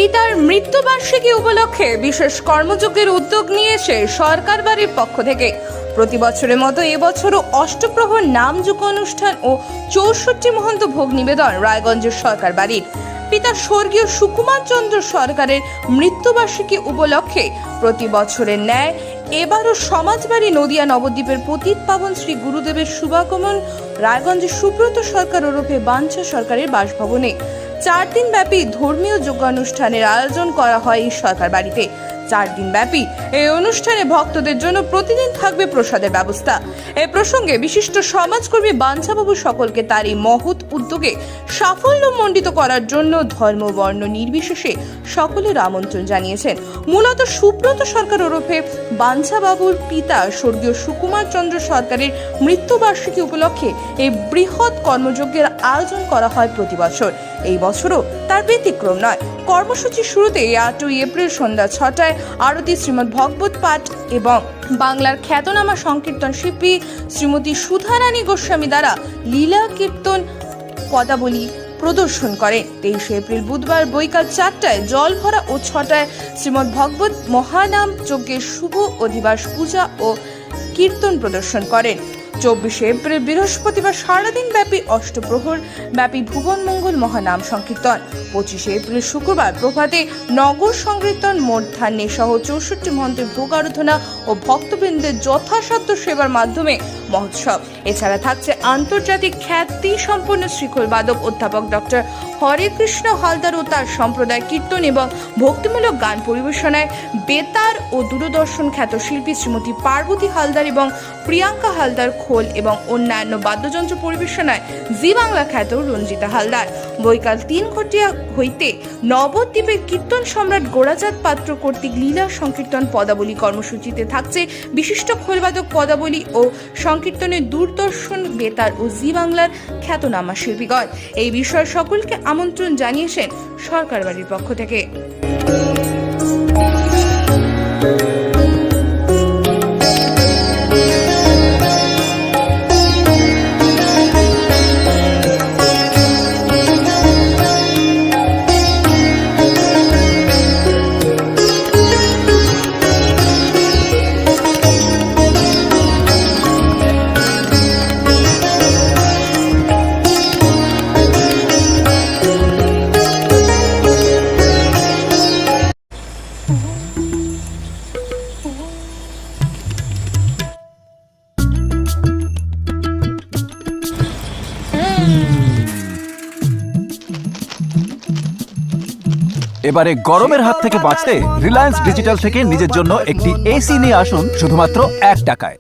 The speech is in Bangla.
পিতার মৃত্যুবার্ষিকী উপলক্ষে বিশেষ কর্মযজ্ঞের উদ্যোগ নিয়েছে সরকার বাড়ির পক্ষ থেকে। প্রতি বছরের মতো এবছরও অষ্টপ্রহর নামযজ্ঞ অনুষ্ঠান ও ৬৪ মহন্ত ভোগ নিবেদন রায়গঞ্জের সরকার বাড়ির। পিতা স্বর্গীয় সুকুমার চন্দ্র সরকারের মৃত্যুবার্ষিকী উপলক্ষে প্রতি বছরের ন্যায় এবারও সমাজবাড়ি নদিয়া নবদ্বীপের পতিত পাবন শ্রী গুরুদেবের শুভাগমন রায়গঞ্জের সুব্রত সরকার ওরফে বাঞ্ছা সরকারের বাসভবনে ৪ দিন ব্যাপী ধর্মীয় যজ্ঞানুষ্ঠানের আয়োজন করা হয় এই সরকার বাড়িতে। ৪ দিন ব্যাপী এই অনুষ্ঠানে ভক্তদের জন্য প্রতিদিন থাকবে প্রসাদের ব্যবস্থা। এ প্রসঙ্গে বিশিষ্ট সমাজকর্মী বাঞ্ছাবাবু সকলকে তার এই মহৎ উদ্যোগে সাফল্যমণ্ডিত করার জন্য ধর্ম বর্ণ নির্বিশেষে সকলের আমন্ত্রণ জানিয়েছেন। মূলত সুব্রত সরকার ওরফে বাঞ্ছাবাবুর পিতা স্বর্গীয় সুকুমার চন্দ্র সরকারের মৃত্যুবার্ষিকী উপলক্ষে এই বৃহৎ কর্মযজ্ঞের আয়োজন করা হয় প্রতি বছর। এই বছরও তার ব্যতিক্রম নয়। কর্মসূচির শুরুতে ৮ই এপ্রিল সন্ধ্যা ৬টায় আরতি শ্রীমদ্ ভাগবত পাঠ এবং বাংলার খ্যাতনামা সংকীর্তন শিল্পী শ্রীমতী সুধারানী গোস্বামী দ্বারা লীলা কীর্তন পদাবলী প্রদর্শন করেন। ২৩ এপ্রিল বুধবার বৈকাল ৪টায় জল ভরা ও ৬টায় শ্রীমদ্ ভাগবত মহানাম যজ্ঞের শুভ অধিবাস পূজা ও কীর্তন প্রদর্শন করেন। ২৪ এপ্রিল বৃহস্পতিবার সারাদিন ব্যাপী অষ্টপ্রহর ব্যাপী ভুবন মঙ্গল মহানাম সংকীর্তন। ২৫ এপ্রিল শুক্রবার প্রভাতে নগর সংকীর্তন মধ্যাহ্নে সহ ৬৪ মহন্তের ভোগ আরাধনা ও ভক্তবৃন্দের যথাসাধ্য সেবার মাধ্যমে মহোৎসব। এছাড়া থাকছে আন্তর্জাতিক খ্যাতি সম্পন্ন শৃঙ্খল বাদক অধ্যাপক ডক্টর হরে কৃষ্ণ হালদার ও তার সম্প্রদায় কীর্তন এবং ভক্তিমূলক গান পরিবেশনায় বেতার ও দূরদর্শন খ্যাত শিল্পী শ্রীমতী পার্বতী হালদার এবং প্রিয়াঙ্কা হালদার খোল এবং অন্যান্য বাদ্যযন্ত্র পরিবেশনায় জি বাংলা খ্যাত রঞ্জিতা হালদার। বৈকাল ৩ ঘটিয়া হইতে নবদ্বীপের কীর্তন সম্রাট গোড়াচাঁদ পাত্র কর্তৃক লীলা সংকীর্তন পদাবলী কর্মসূচিতে থাকছে বিশিষ্ট খোলবাদক পদাবলী ও সংকীর্তনের দূরদর্শন বেতার ও জি বাংলার খ্যাতনামা শিল্পীগণ। এই বিষয়ে সকলকে আমন্ত্রণ জানিয়েছেন সরকার বাড়ির পক্ষ থেকে। এবারে গরমের হাত থেকে বাঁচতে রিলায়েন্স ডিজিটাল থেকে নিজের জন্য একটি এসি নিয়ে আসুন শুধুমাত্র ১ টাকায়।